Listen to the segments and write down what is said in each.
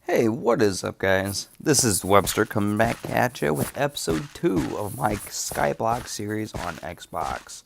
Hey, what is up, guys? This is Webster coming back at you with episode 2 of my SKYBLOCK series on Xbox.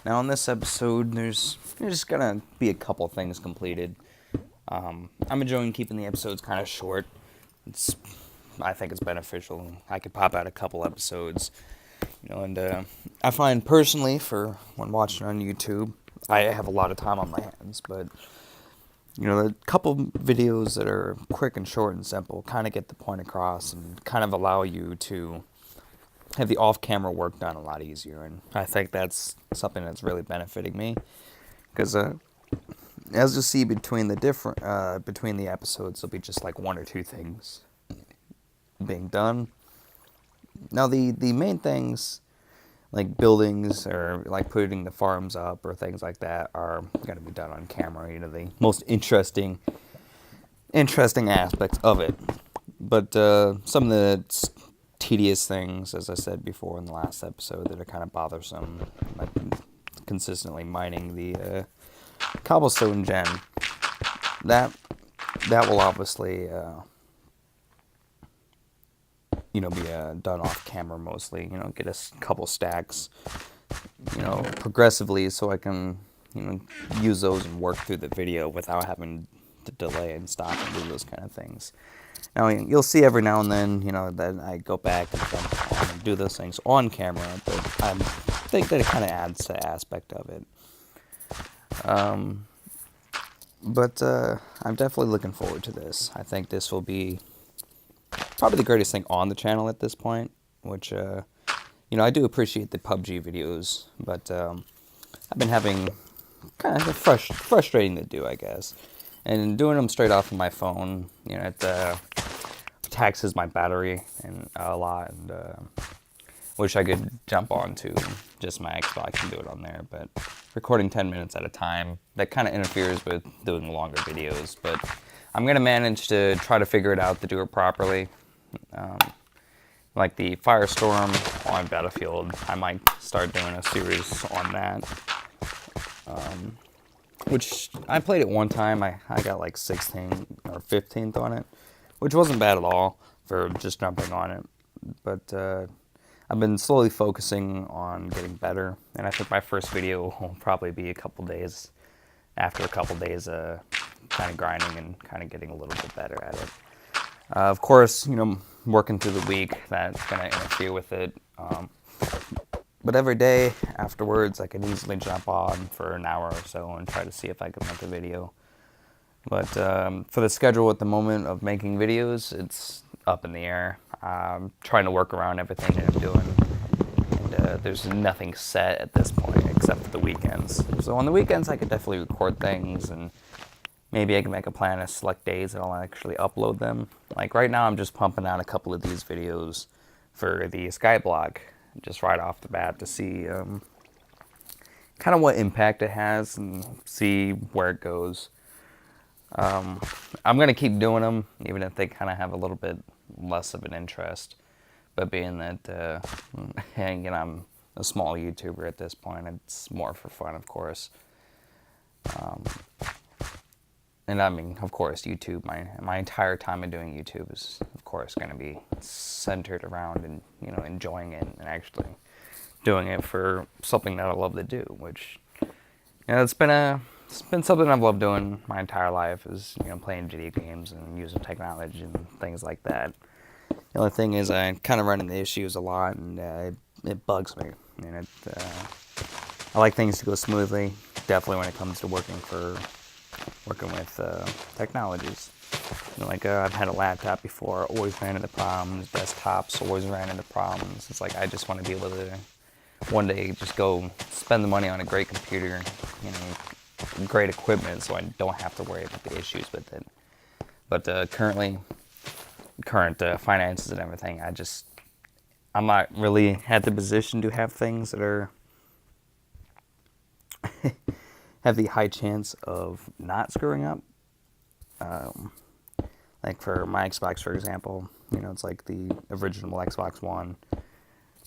Now, in this episode, there's just gonna be a couple things completed. I'm enjoying keeping the episodes kind of short. I think it's beneficial. I could pop out a couple episodes, and I find personally, for when watching on YouTube, I have a lot of time on my hands, but the couple videos that are quick and short and simple kind of get the point across and kind of allow you to have the off-camera work done a lot easier. And I think that's something that's really benefiting me because, as you'll see between the episodes, there'll be just like one or two things being done. Now, the main things like buildings or like putting the farms up or things like that are going to be done on camera. The most interesting aspects of it. But some of the tedious things, as I said before in the last episode, that are kind of bothersome, like consistently mining the cobblestone gen. That will obviously be done off camera mostly. Get a couple stacks, progressively, so I can use those and work through the video without having to delay and stop and do those kind of things. Now, you'll see every now and then, that I go back and jump on and do those things on camera, but I think that it kind of adds to the aspect of it. But I'm definitely looking forward to this. I think this will be probably the greatest thing on the channel at this point, which, I do appreciate the PUBG videos, but I've been having kind of frustrating to do, I guess. And doing them straight off of my phone, it taxes my battery and a lot, and wish I could jump onto just my Xbox and do it on there, but recording 10 minutes at a time, that kind of interferes with doing longer videos, but I'm going to manage to try to figure it out to do it properly. Like the Firestorm on Battlefield, I might start doing a series on that. Which I played it one time. I got like 16th or 15th on it, which wasn't bad at all for just jumping on it. But I've been slowly focusing on getting better, and I think my first video will probably be a couple days after a couple days kind of grinding and kind of getting a little bit better at it. Of course, working through the week, that's going to interfere with it. But every day afterwards, I can easily jump on for an hour or so and try to see if I can make a video. But for the schedule at the moment of making videos, it's up in the air. I'm trying to work around everything that I'm doing. And there's nothing set at this point except for the weekends. So on the weekends, I could definitely record things, and maybe I can make a plan of select days that I'll actually upload them. Like right now, I'm just pumping out a couple of these videos for the Skyblock, just right off the bat, to see kind of what impact it has and see where it goes. I'm going to keep doing them, even if they kind of have a little bit less of an interest. But being that, I'm a small YouTuber at this point, it's more for fun, of course. And I mean, of course, YouTube, my entire time of doing YouTube is, of course, going to be centered around and, enjoying it and actually doing it for something that I love to do, which, it's been something I've loved doing my entire life, is, playing video games and using technology and things like that. The only thing is I kind of run into issues a lot, and it bugs me. I like things to go smoothly, definitely when it comes to working with technologies. I've had a laptop before, always ran into problems. Desktops always ran into problems. It's like I just want to be able to one day just go spend the money on a great computer, great equipment, so I don't have to worry about the issues with it. But current finances and everything, I'm not really at the position to have things that are have the high chance of not screwing up. Like for my Xbox, for example, it's like the original Xbox One.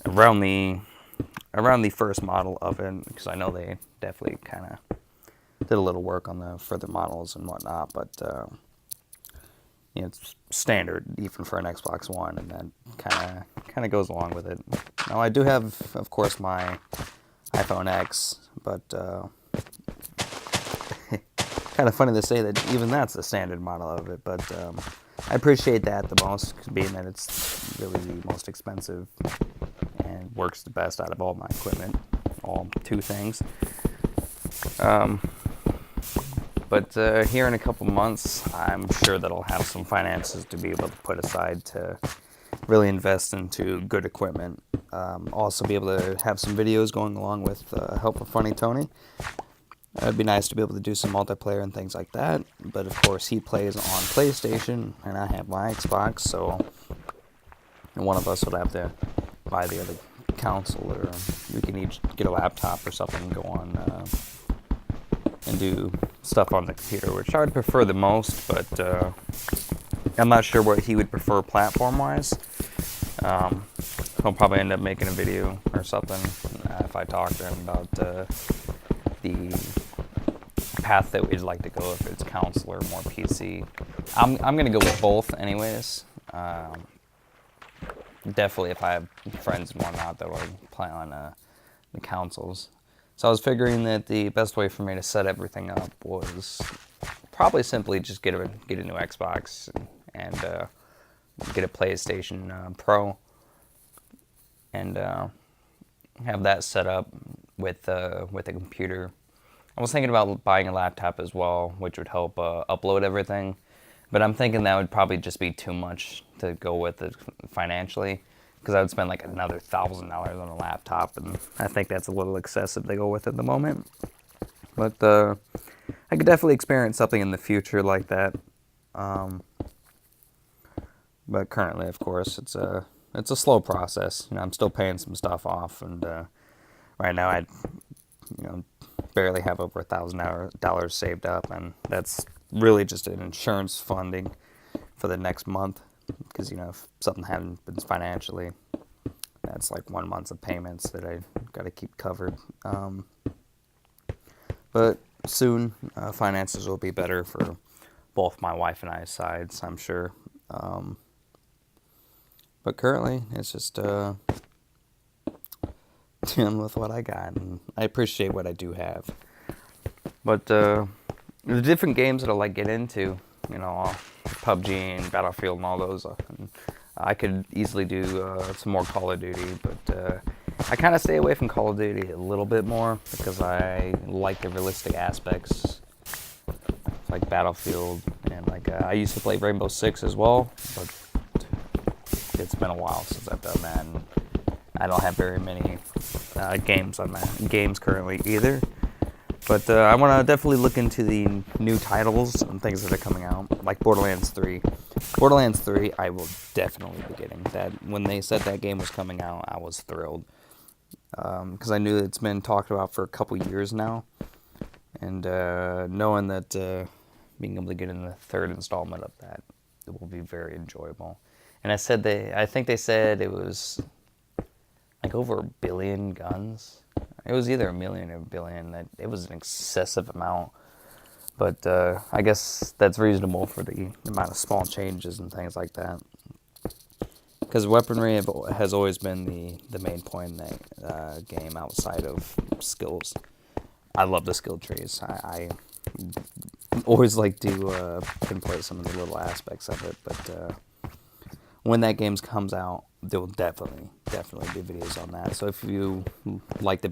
Around the first model of it, because I know they definitely kind of did a little work on the further models and whatnot, but it's standard even for an Xbox One, and that kind of goes along with it. Now I do have, of course, my iPhone X, but kind of funny to say that even that's the standard model of it, but I appreciate that the most, being that it's really the most expensive and works the best out of all my equipment, all two things. But here in a couple months, I'm sure that I'll have some finances to be able to put aside to really invest into good equipment. Also be able to have some videos going along with help with Funny Tony. It'd be nice to be able to do some multiplayer and things like that. But of course, he plays on PlayStation, and I have my Xbox, so one of us would have to buy the other console, or we can each get a laptop or something and go on and do stuff on the computer, which I would prefer the most, but I'm not sure what he would prefer platform-wise. He'll probably end up making a video or something if I talk to him about the path that we'd like to go, if it's console or more PC. I'm going to go with both anyways. Definitely if I have friends and whatnot that will play on the consoles. So I was figuring that the best way for me to set everything up was probably simply just get a new Xbox and get a PlayStation Pro and have that set up with a computer. I was thinking about buying a laptop as well, which would help upload everything, but I'm thinking that would probably just be too much to go with it financially, because I would spend like another $1,000 on a laptop, and I think that's a little excessive to go with at the moment. But I could definitely experience something in the future like that. But currently, of course, it's a slow process. I'm still paying some stuff off, and right now I barely have over $1,000 saved up, and that's really just an insurance funding for the next month, because if something happens financially, that's like 1 month of payments that I got to keep covered. But soon finances will be better for both my wife and I's sides, I'm sure. But currently it's just dealing with what I got, and I appreciate what I do have. But the different games that I like get into, PUBG and Battlefield and all those, and I could easily do some more Call of Duty, but I kind of stay away from Call of Duty a little bit more because I like the realistic aspects, like Battlefield, and I used to play Rainbow Six as well, but it's been a while since I've done that, and I don't have very many games currently either. But I want to definitely look into the new titles and things that are coming out, like Borderlands 3. Borderlands 3, I will definitely be getting. That when they said that game was coming out, I was thrilled, because I knew it's been talked about for a couple years now, and knowing that being able to get in the third installment of that, it will be very enjoyable. And I think they said it was like over 1 billion guns. It was either 1 million or 1 billion. That it was an excessive amount, but I guess that's reasonable for the amount of small changes and things like that. Because weaponry has always been the main point in that game, outside of skills. I love the skill trees. I always like to pinpoint some of the little aspects of it, but when that game comes out, there will definitely be videos on that. So if you like the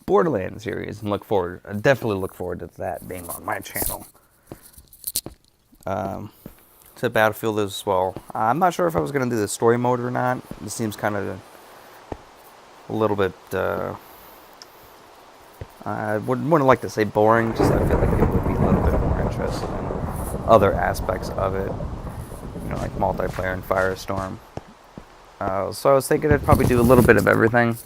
Borderlands series, and definitely look forward to that being on my channel. To Battlefield as well. I'm not sure if I was going to do the story mode or not. It seems kind of a little bit, I wouldn't like to say boring, just I feel like people would be a little bit more interested in other aspects of it. Like multiplayer and Firestorm. So I was thinking I'd probably do a little bit of everything.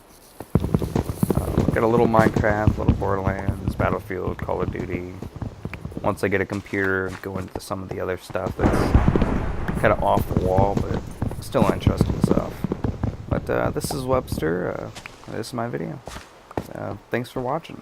Get a little Minecraft, a little Borderlands, Battlefield, Call of Duty. Once I get a computer, go into some of the other stuff that's kind of off the wall, but still interesting stuff. But this is Webster. This is my video. Thanks for watching.